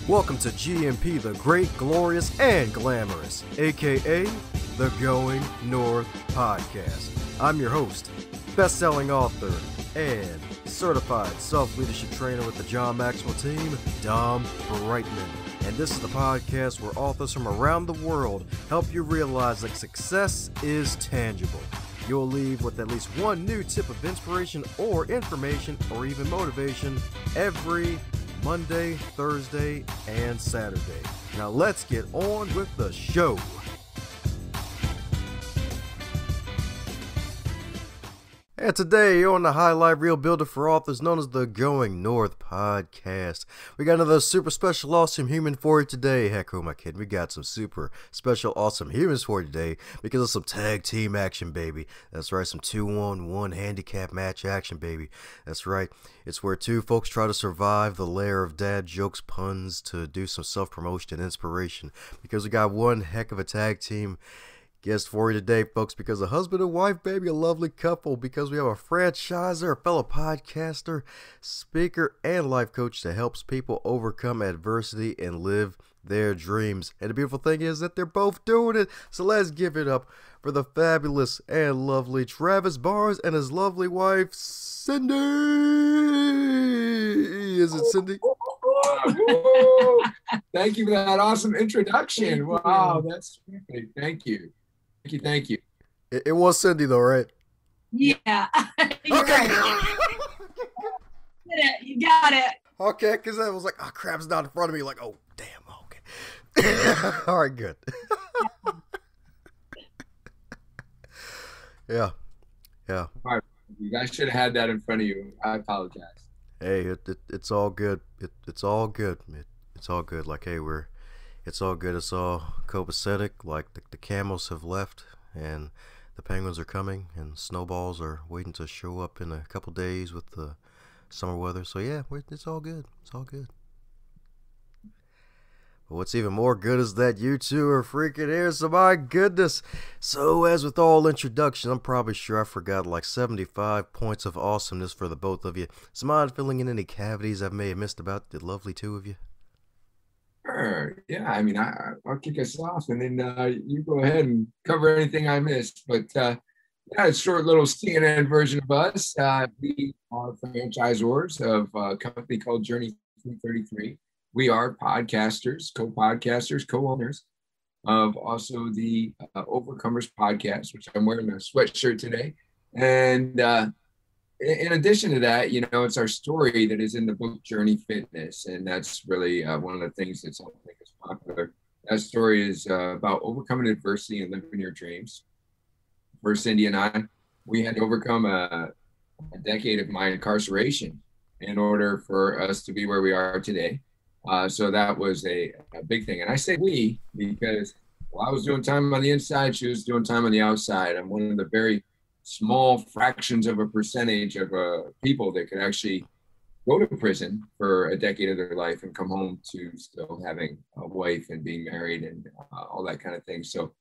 Welcome to GMP, the Great, Glorious, and Glamorous, aka the Going North Podcast. I'm your host, best-selling author, and certified self-leadership trainer with the John Maxwell team, Dom Brightman. And this is the podcast where authors from around the world help you realize that success is tangible. You'll leave with at least one new tip of inspiration or information or even motivation every Monday, Thursday, and Saturday. Now let's get on with the show. And today on the highlight reel builder for authors known as the Going North Podcast, we got another super special awesome human for you today. Heck, who am I kidding? We got some super special awesome humans for you today because of some tag team action, baby. That's right, some 2-on-1 handicap match action, baby. That's right. It's where two folks try to survive the lair of dad jokes, puns, to do some self-promotion and inspiration because we got one heck of a tag team guest for you today, folks, because a husband and wife, baby, a lovely couple, because we have a franchisor, a fellow podcaster, speaker, and life coach that helps people overcome adversity and live their dreams. And the beautiful thing is that they're both doing it. So let's give it up for the fabulous and lovely Travis Barnes and his lovely wife, Cyndy. Is it Cyndy? Thank you for that awesome introduction. Wow, that's terrific. Thank you. Thank you. It was Cyndy, though, right? Yeah. You're okay. Right. You got it. Okay, because I was like, oh, crap's not in front of me. Like, oh, damn. Okay. All right, good. Yeah. All right. You guys should have had that in front of you. I apologize. Hey, it's all good. It's all good. It's all good. Like, hey, it's all good. It's all copacetic. Like the camels have left and the penguins are coming and snowballs are waiting to show up in a couple days with the summer weather. So yeah, it's all good. It's all good. But what's even more good is that you two are freaking here. So my goodness. So as with all introductions, I'm probably sure I forgot like 75 points of awesomeness for the both of you. So mind filling in any cavities I may have missed about the lovely two of you? Sure. Yeah, I mean, I'll kick us off and then you go ahead and cover anything I missed. But yeah, it's a short little CNN version of us. We are franchisors of a company called Journey 333. We are podcasters, co-podcasters, co-owners of also the Overcomers podcast, which I'm wearing a sweatshirt today. And in addition to that, you know, it's our story that is in the book Journey Fitness. And that's really one of the things that's helping make us popular. That story is about overcoming adversity and living your dreams. For Cyndy and I, we had to overcome a decade of my incarceration in order for us to be where we are today. So that was a big thing. And I say we because while I was doing time on the inside, she was doing time on the outside. I'm one of the very small fractions of a percentage of people that could actually go to prison for a decade of their life and come home to still having a wife and being married and all that kind of thing. So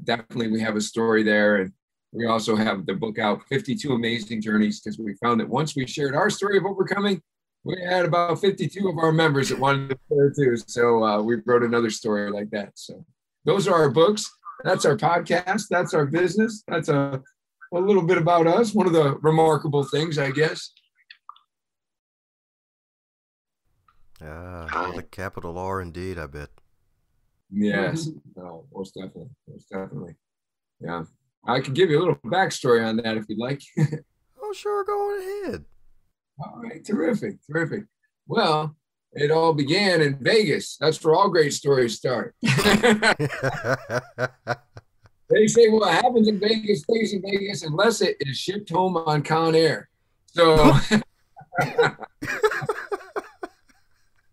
definitely we have a story there. And we also have the book out, 52 Amazing Journeys, because we found that once we shared our story of overcoming, we had about 52 of our members that wanted to share too. So we wrote another story like that. So those are our books. That's our podcast. That's our business. That's a little bit about us. One of the remarkable things, I guess. With a capital R indeed, I bet. Yes. No, most definitely. Most definitely. Yeah. I can give you a little backstory on that if you'd like. Oh, sure. Go ahead. All right. Terrific. Well, it all began in Vegas. That's where all great stories start. They say what happens in Vegas stays in Vegas unless it is shipped home on Con Air. So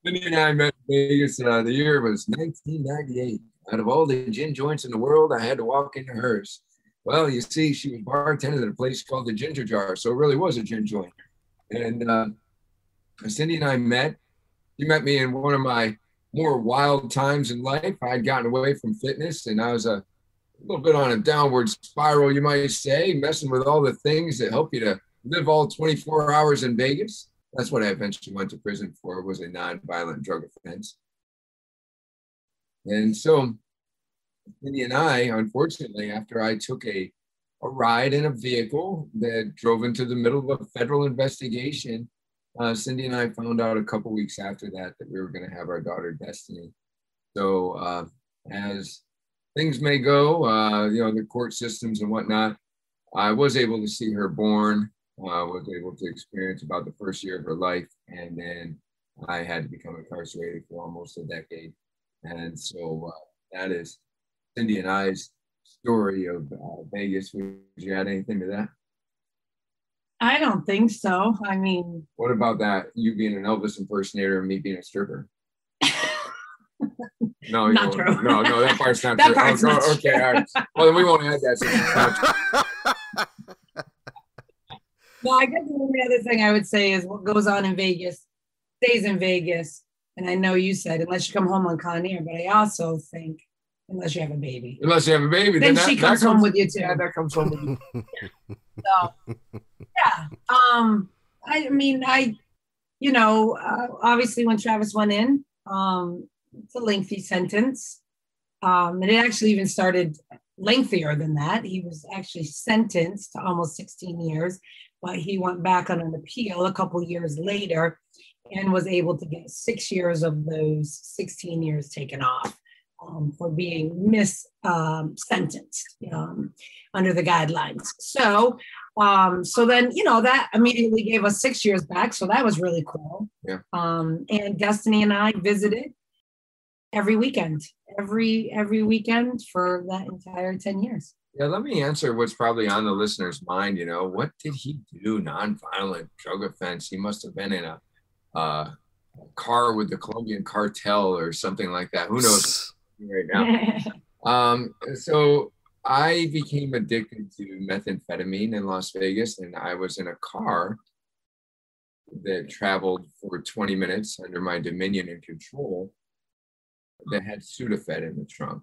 Cyndy and I met in Vegas. The year was 1998. Out of all the gin joints in the world, I had to walk into hers. Well, you see, she was bartending at a place called the Ginger Jar, so it really was a gin joint. And Cyndy and I met. She met me in one of my more wild times in life. I had gotten away from fitness, and I was a little bit on a downward spiral, you might say, messing with all the things that help you to live all 24 hours in Vegas. That's what I eventually went to prison for, was a non-violent drug offense. And so Cindy and I, unfortunately, after I took a ride in a vehicle that drove into the middle of a federal investigation, Cindy and I found out a couple weeks after that we were going to have our daughter Destiny. So as things may go, the court systems and whatnot, I was able to see her born. Was able to experience about the first year of her life, and then I had to become incarcerated for almost a decade. And so that is Cindy and I's story of Vegas. Would you add anything to that? I don't think so. I mean, what about that? You being an Elvis impersonator and me being a stripper? No, not true. No, that part's not that true. Part's not okay, true. All right. Well, then we won't add that. No, I guess the only other thing I would say is what goes on in Vegas stays in Vegas. And I know you said unless you come home on Con Air, but I also think unless you have a baby. Unless you have a baby, then she comes home with you too. Yeah, that comes home with you. So, yeah. Obviously when Travis went in, it's a lengthy sentence. And it actually even started lengthier than that. He was actually sentenced to almost 16 years, but he went back on an appeal a couple years later and was able to get 6 years of those 16 years taken off for being sentenced under the guidelines. So then, that immediately gave us 6 years back. So that was really cool. Yeah. And Destiny and I visited every weekend for that entire 10 years. Yeah, let me answer what's probably on the listener's mind. What did he do? Nonviolent drug offense. He must have been in a car with the Colombian cartel or something like that. Who knows right now? So I became addicted to methamphetamine in Las Vegas, and I was in a car that traveled for 20 minutes under my dominion and control that had Sudafed in the trunk.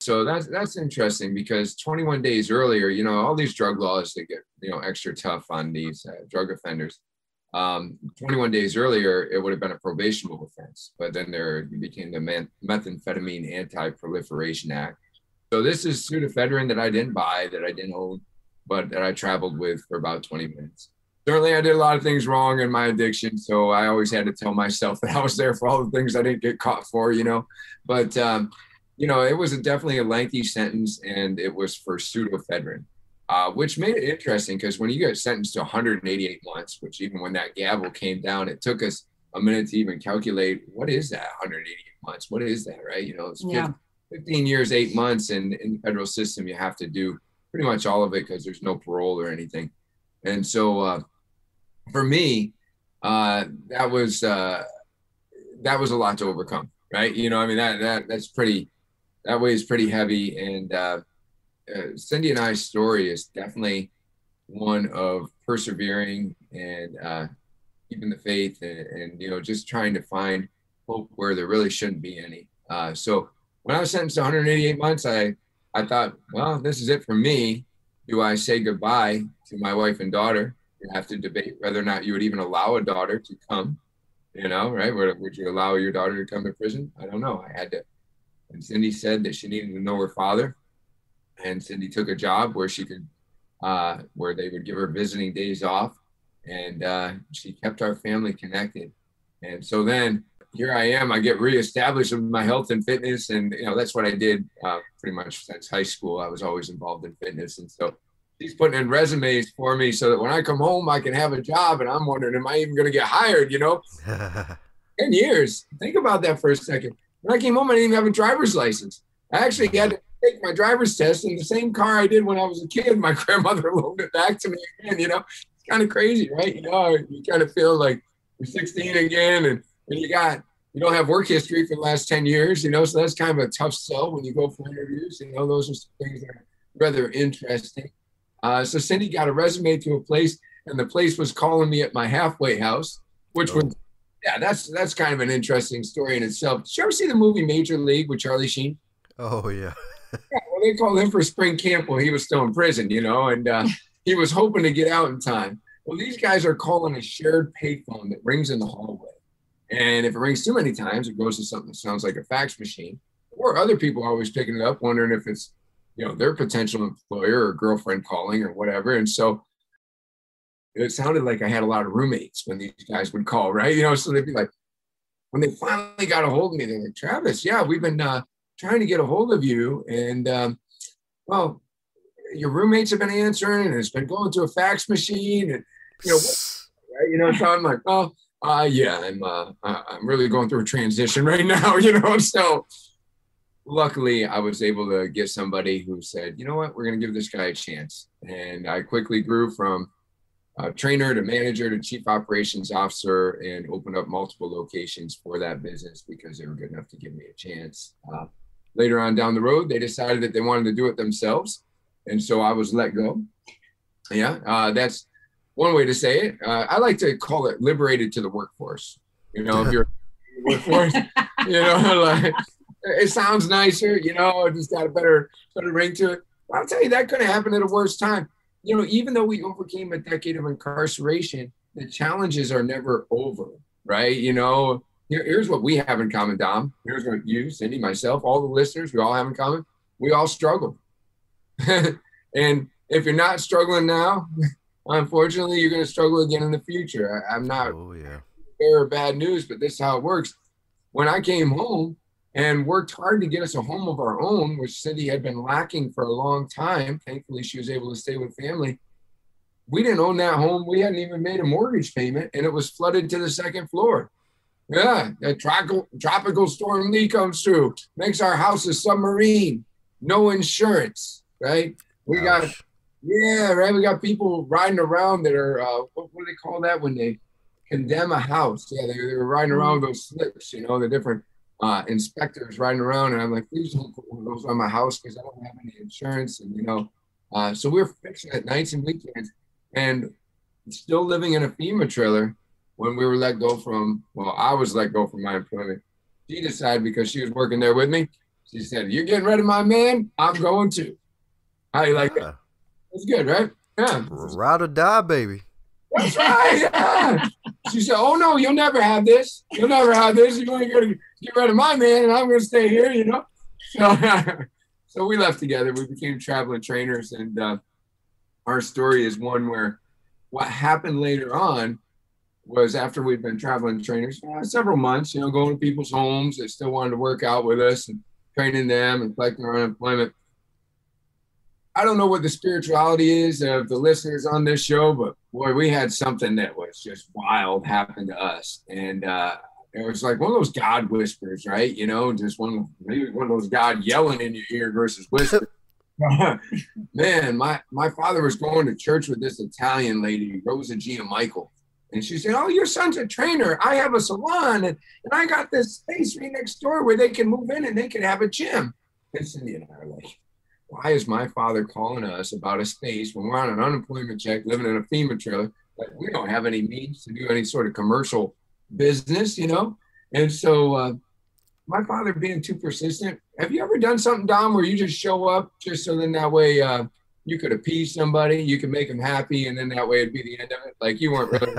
So that's interesting because 21 days earlier, all these drug laws that get, extra tough on these drug offenders. 21 days earlier, it would have been a probationable offense, but then there became the Methamphetamine Anti-Proliferation Act. So this is pseudoephedrine that I didn't buy, that I didn't own, but that I traveled with for about 20 minutes. Certainly, I did a lot of things wrong in my addiction, so I always had to tell myself that I was there for all the things I didn't get caught for, But, it was definitely a lengthy sentence, and it was for pseudoephedrine, which made it interesting because when you get sentenced to 188 months, which even when that gavel came down, it took us a minute to even calculate, what is that, 188 months? What is that, right? It's 15 years, 8 months, and in the federal system, you have to do pretty much all of it because there's no parole or anything. And so for me, that was a lot to overcome, right? That weighs pretty heavy. And Cindy and I's story is definitely one of persevering and keeping the faith and just trying to find hope where there really shouldn't be any. So when I was sentenced to 188 months, I thought, well, this is it for me. Do I say goodbye to my wife and daughter? You have to debate whether or not you would even allow a daughter to come, right? Would you allow your daughter to come to prison? I don't know. I had to. And Cindy said that she needed to know her father. And Cindy took a job where she could, where they would give her visiting days off. And she kept our family connected. And so then here I am, I get reestablished with my health and fitness. And, that's what I did pretty much since high school. I was always involved in fitness. And so she's putting in resumes for me so that when I come home, I can have a job. And I'm wondering, am I even going to get hired, 10 years. Think about that for a second. When I came home, I didn't even have a driver's license. I actually had to take my driver's test in the same car I did when I was a kid. My grandmother loaned it back to me again, It's kind of crazy, right? You kind of feel like you're 16 again and you don't have work history for the last 10 years, so that's kind of a tough sell when you go for interviews. Those are some things that are rather interesting. So Cindy got a resume to a place, and the place was calling me at my halfway house, which was, that's kind of an interesting story in itself. Did you ever see the movie Major League with Charlie Sheen? Oh, yeah. Well, they called him for spring camp while he was still in prison, and he was hoping to get out in time. Well, these guys are calling a shared payphone that rings in the hallway. And if it rings too many times, it goes to something that sounds like a fax machine. or other people always picking it up, wondering if it's, their potential employer or girlfriend calling or whatever. And so it sounded like I had a lot of roommates when these guys would call, right? So they'd be like, when they finally got a hold of me, they're like, Travis, yeah, we've been trying to get a hold of you. And, well, your roommates have been answering, and it's been going to a fax machine. And, right? So I'm like, oh, yeah, I'm really going through a transition right now, So luckily, I was able to get somebody who said, you know what, we're going to give this guy a chance. And I quickly grew from trainer to manager to chief operations officer, and opened up multiple locations for that business because they were good enough to give me a chance. Later on down the road, they decided that they wanted to do it themselves. And so I was let go. Yeah, that's one way to say it. I like to call it liberated to the workforce. If you're in the workforce, like, it sounds nicer, it just got a better ring to it. I'll tell you, that could have happened at a worse time. Even though we overcame a decade of incarceration, the challenges are never over, right? Here's what we have in common, Dom. Here's what you, Cyndy, myself, all the listeners, we all have in common. We all struggle. And if you're not struggling now, unfortunately, you're going to struggle again in the future. I'm not bearer of bad news, but this is how it works. When I came home and worked hard to get us a home of our own, which Cyndy had been lacking for a long time. Thankfully, she was able to stay with family. We didn't own that home. We hadn't even made a mortgage payment, and it was flooded to the second floor. Yeah, a tropical storm Lee comes through, makes our house a submarine. No insurance, right? We got people riding around that are, what do they call that when they condemn a house? Yeah, they were riding around with those slips, the different inspectors riding around, and I'm like, please don't put one of those on my house because I don't have any insurance. And so we're fixing it nights and weekends, and still living in a FEMA trailer when we were let go from, I was let go from my employment. She decided, because she was working there with me, she said, you're getting rid of my man, I'm going to. How you like that? That's good, right? Yeah. Ride or die, baby. That's right. Yeah. She said, oh, no, you'll never have this. You'll never have this. You're going to get rid of my man, and I'm going to stay here, So we left together. We became traveling trainers, and our story is one where what happened later on was, after we'd been traveling trainers several months, going to people's homes that still wanted to work out with us and training them and collecting our unemployment. I don't know what the spirituality is of the listeners on this show, but boy, we had something that was just wild happen to us. And it was like one of those God whispers, right? Just maybe one of those God yelling in your ear versus whispering. Man, my father was going to church with this Italian lady, Rosa Gianmichael. And she said, oh, your son's a trainer. I have a salon, and I got this space right next door where they can move in and they can have a gym. And Cyndy and I are like, why is my father calling us about a space when we're on an unemployment check, living in a FEMA trailer? Like, we don't have any means to do any sort of commercial business, And so my father being too persistent. Have you ever done something, Dom, where you just show up just so then that way you could appease somebody, you could make them happy, and then that way it'd be the end of it? Like, you weren't really.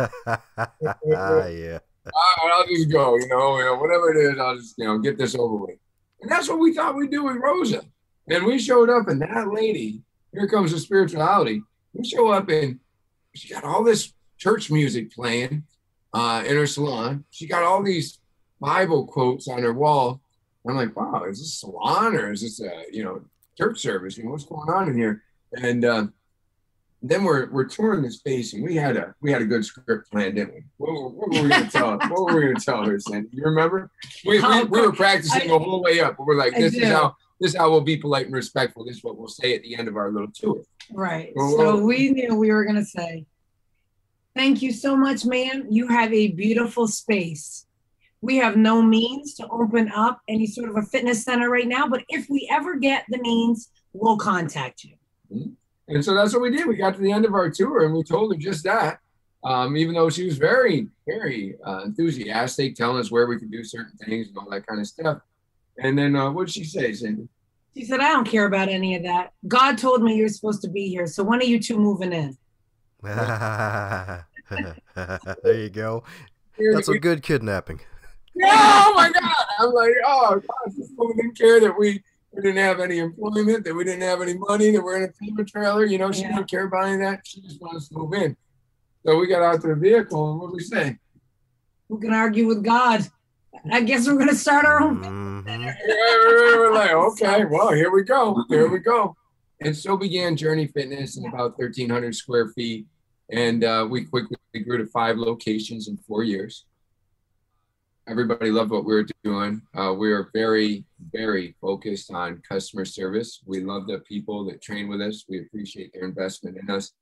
Yeah. I'll just go, whatever it is, I'll just, get this over with. And that's what we thought we'd do with Rosa. And we showed up, and that lady, here comes the spirituality. We show up, and she got all this church music playing in her salon. She got all these Bible quotes on her wall. I'm like, wow, is this a salon or is this a, church service? What's going on in here? And then we're touring the space, and we had a good script planned, didn't we? What were we going to tell her? What were we going to tell her, Cyndy? You remember? We were practicing the whole way up. We're like, this is how we'll be polite and respectful. This is what we'll say at the end of our little tour. Right. So we knew we were going to say, thank you so much, ma'am. You have a beautiful space. We have no means to open up any sort of a fitness center right now, but if we ever get the means, we'll contact you. Mm-hmm. And so that's what we did. We got to the end of our tour, and we told her just that, even though she was very, very enthusiastic, telling us where we could do certain things and all that kind of stuff. And then what did she say, Cyndy? She said, I don't care about any of that. God told me you're supposed to be here, so when are you two moving in? There you go. That's a good kidnapping. Yeah, oh my God. I'm like, oh gosh, this woman didn't care that we didn't have any employment, that we didn't have any money, that we're in a FEMA trailer. You know, she didn't care about any of that. She just wanted us to move in. So we got out to the vehicle, and what did we say? Who can argue with God? I guess we're going to start our own. We're like, okay, well, here we go. Here we go. And so began Journey Fitness in about 1,300 square feet. And we quickly grew to 5 locations in 4 years. Everybody loved what we were doing. We are very, very focused on customer service. We love the people that train with us. We appreciate their investment in us.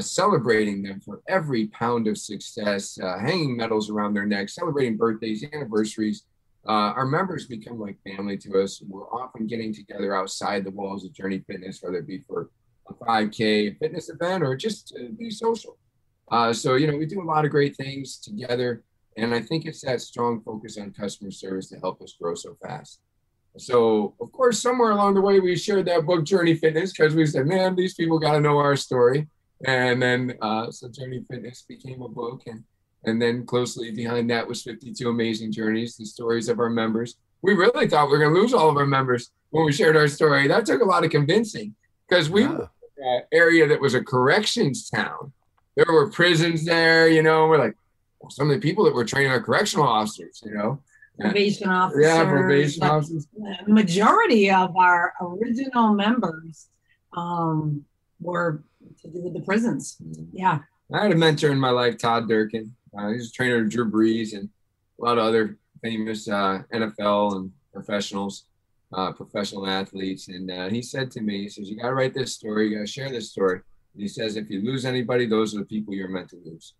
Celebrating them for every pound of success, hanging medals around their necks, celebrating birthdays, anniversaries. Our members become like family to us. We're often getting together outside the walls of Journey Fitness, whether it be for a 5K fitness event or just to be social. So, you know, we do a lot of great things together. And I think it's that strong focus on customer service to help us grow so fast. So, of course, somewhere along the way, we shared that book, Journey Fitness, because we said, man, these people got to know our story. And then so Journey Fitness became a book. And then closely behind that was 52 Amazing Journeys, the stories of our members. We really thought we were going to lose all of our members when we shared our story. That took a lot of convincing because we were in an area that was a corrections town. There were prisons there, you know. We're like, well, some of the people that were training are correctional officers, you know. Probation officers. Yeah, probation officers. The majority of our original members were to do with the prisons. Yeah. I had a mentor in my life, Todd Durkin. He's a trainer of Drew Brees and a lot of other famous NFL and professionals, professional athletes. And he said to me, he says, you got to write this story. You got to share this story. And he says, if you lose anybody, those are the people you're meant to lose.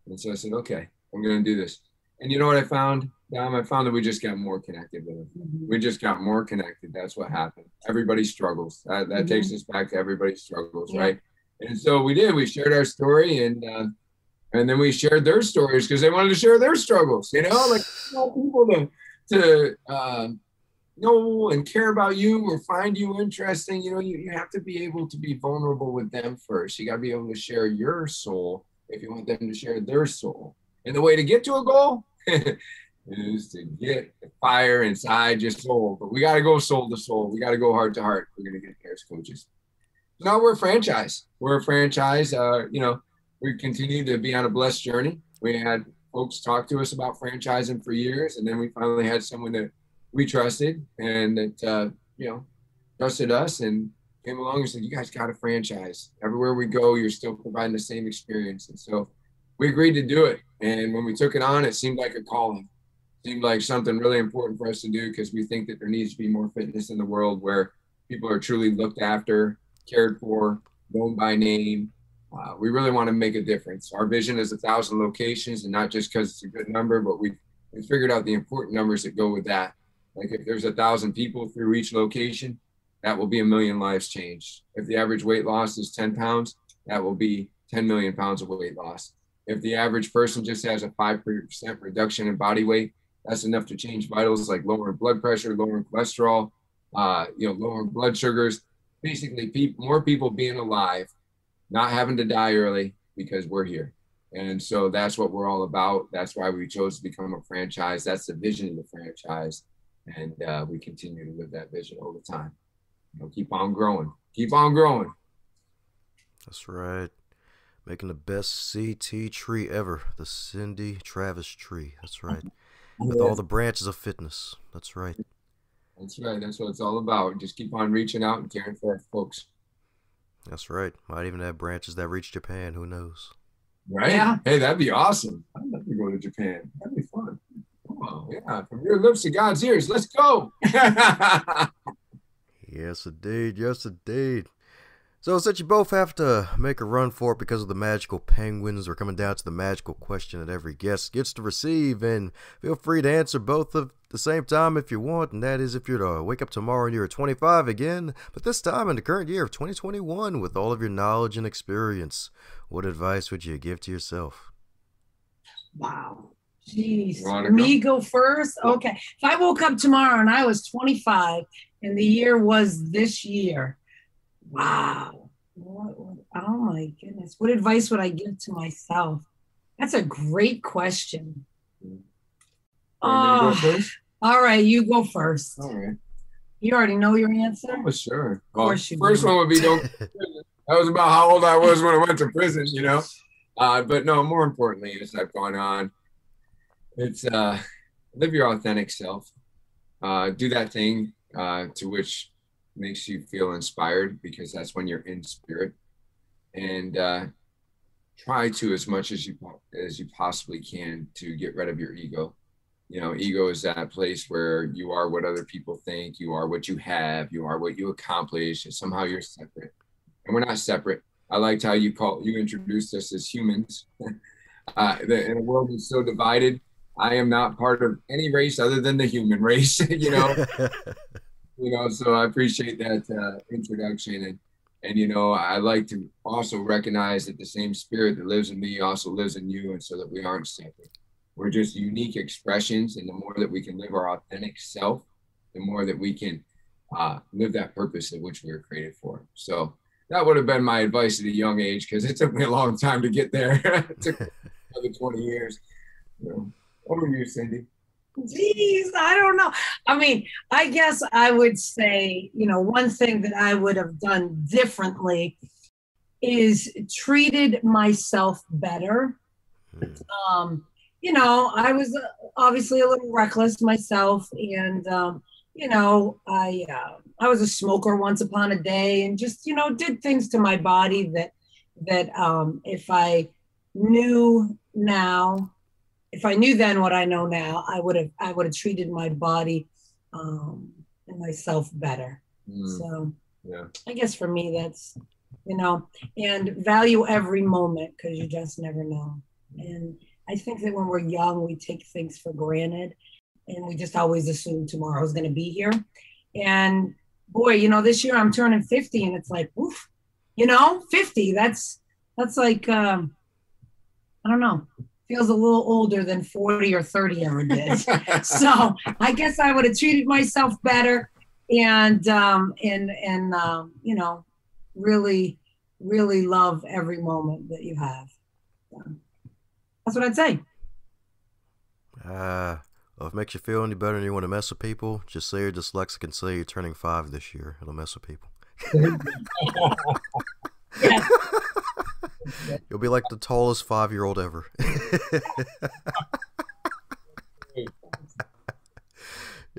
And so I said, okay, I'm going to do this. And you know what I found? I found that we just got more connected with them. We just got more connected. That's what happened. Everybody struggles. That takes us back to everybody's struggles, right? And so we did. We shared our story, and then we shared their stories because they wanted to share their struggles. You know, like people to know and care about you or find you interesting. You know, you have to be able to be vulnerable with them first. You got to be able to share your soul if you want them to share their soul. And the way to get to a goal is to get the fire inside your soul. But we got to go soul to soul. We got to go heart to heart. We're going to get there as coaches. Now we're a franchise. We're a franchise. You know, we continue to be on a blessed journey. We had folks talk to us about franchising for years, and then we finally had someone that we trusted and that you know, trusted us and came along and said, "You guys got a franchise. Everywhere we go, you're still providing the same experience." And so we agreed to do it. And when we took it on, it seemed like a calling. It seemed like something really important for us to do because we think that there needs to be more fitness in the world where people are truly looked after, cared for, known by name. We really want to make a difference. Our vision is 1,000 locations, and not just because it's a good number, but we figured out the important numbers that go with that. Like if there's 1,000 people through each location, that will be 1 million lives changed. If the average weight loss is 10 pounds, that will be 10 million pounds of weight loss. If the average person just has a 5% reduction in body weight, that's enough to change vitals like lowering blood pressure, lowering cholesterol, lowering blood sugars. Basically, more people being alive, not having to die early because we're here. And so that's what we're all about. That's why we chose to become a franchise. That's the vision of the franchise. And we continue to live that vision all the time. You know, keep on growing. Keep on growing. That's right. Making the best CT tree ever. The Cyndy Travis tree. That's right. With all the branches of fitness. That's right. That's right. That's what it's all about. Just keep on reaching out and caring for our folks. That's right. Might even have branches that reach Japan. Who knows? Right? Yeah. Hey, that'd be awesome. I'd love to go to Japan. That'd be fun. Oh, yeah. From your lips to God's ears. Let's go. Yes, indeed. Yes, indeed. So since you both have to make a run for it because of the magical penguins, we're coming down to the magical question that every guest gets to receive, and feel free to answer both at the same time if you want, and that is if you're to wake up tomorrow and you're 25 again, but this time in the current year of 2021 with all of your knowledge and experience, what advice would you give to yourself? Wow. Jeez. Me go first? Okay. If I woke up tomorrow and I was 25 and the year was this year, wow. Oh my goodness. What advice would I give to myself? That's a great question. Want me to go Oh, first? all right. You go first. All right. You already know your answer? Oh, sure. Of course you First do. one would be don't. That was about how old I was when I went to prison, you know. But no, more importantly, as I've gone on, it's live your authentic self. Do that thing to which makes you feel inspired, because that's when you're in spirit. And try to, as much as you possibly can, to get rid of your ego. You know, ego is that place where you are what other people think, you are what you have, you are what you accomplish, and somehow you're separate. And we're not separate. I liked how you introduced us as humans. In a world that's so divided, I am not part of any race other than the human race. So I appreciate that introduction, and I like to also recognize that the same spirit that lives in me also lives in you, and so that we aren't separate. We're just unique expressions, and the more that we can live our authentic self, the more that we can live that purpose at which we were created for. So that would have been my advice at a young age, because it took me a long time to get there. It took another 20 years. Over to you, Cyndy. Geez, I don't know. I mean, I guess I would say, one thing that I would have done differently is treated myself better. I was obviously a little reckless myself, and I was a smoker once upon a day, and just did things to my body that if I knew now. If I knew then what I know now, I would have treated my body and myself better. So yeah, I guess for me, that's, and value every moment, because you just never know. And I think that when we're young, we take things for granted, and we just always assume tomorrow's going to be here. And boy, this year I'm turning 50, and it's like, oof, 50, that's like, I don't know. Feels a little older than 40 or 30 ever did. So I guess I would have treated myself better, and really, really love every moment that you have. So that's what I'd say. Well, if it makes you feel any better and you want to mess with people, just say you're dyslexic and say you're turning 5 this year. It'll mess with people. Yeah. You'll be like the tallest 5-year-old ever.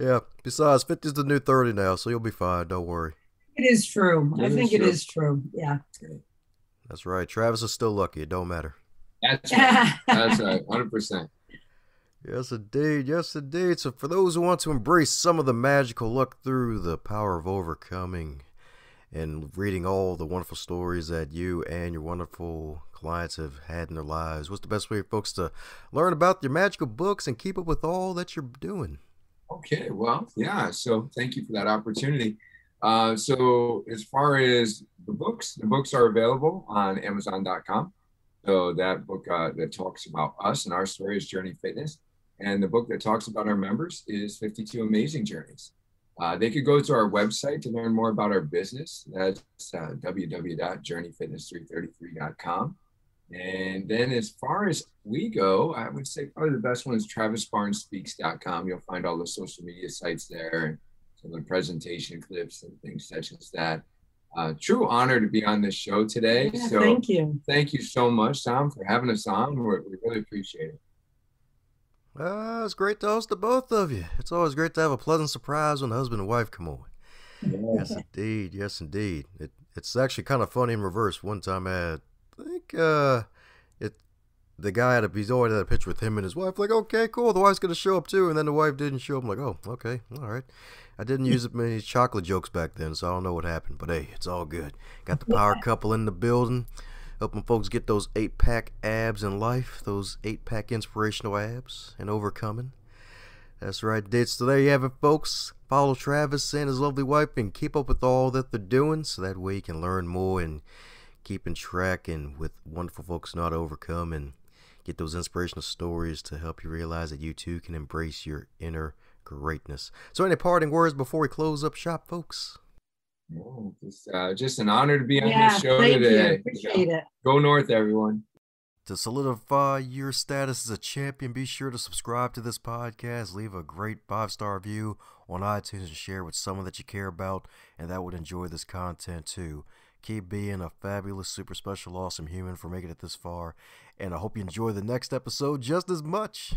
Yeah. Besides, 50 is the new 30 now, so you'll be fine. Don't worry. It is true. I think it is true. Yeah. That's right. Travis is still lucky. It don't matter. That's right. That's right. 100%. Yes, indeed. Yes, indeed. So for those who want to embrace some of the magical, look through the power of overcoming and reading all the wonderful stories that you and your wonderful clients have had in their lives, what's the best way for folks to learn about your magical books and keep up with all that you're doing? Okay, well, yeah. So thank you for that opportunity. So as far as the books are available on Amazon.com. So that book that talks about us and our story is Journey Fitness. And the book that talks about our members is 52 Amazing Journeys. They could go to our website to learn more about our business. That's www.journeyfitness333.com. And then as far as we go, I would say probably the best one is travisbarnespeaks.com. You'll find all the social media sites there and some of the presentation clips and things such as that. True honor to be on this show today. Yeah, so thank you. Thank you so much, Tom, for having us on. We really appreciate it. It's great to host the both of you. It's always great to have a pleasant surprise when the husband and wife come on. Yes, indeed. Yes, indeed. It's actually kind of funny in reverse. One time I think the guy he's always had a picture with him and his wife. Like, okay, cool. The wife's gonna show up too, and then the wife didn't show up. I'm like, oh, okay, all right. I didn't use many chocolate jokes back then, so I don't know what happened. But hey, it's all good. Got the power couple in the building, helping folks get those 8-pack abs in life, those 8-pack inspirational abs, and overcoming. That's right, dates. So there you have it, folks. Follow Travis and his lovely wife and keep up with all that they're doing, so that way you can learn more and keep in track and with wonderful folks know how to overcome and get those inspirational stories to help you realize that you too can embrace your inner greatness. So any parting words before we close up shop, folks? No, just an honor to be on this show today. Appreciate it. Go North, everyone. To solidify your status as a champion, be sure to subscribe to this podcast, leave a great 5-star review on iTunes, and share with someone that you care about and that would enjoy this content too. Keep being a fabulous, super special, awesome human for making it this far, and I hope you enjoy the next episode just as much.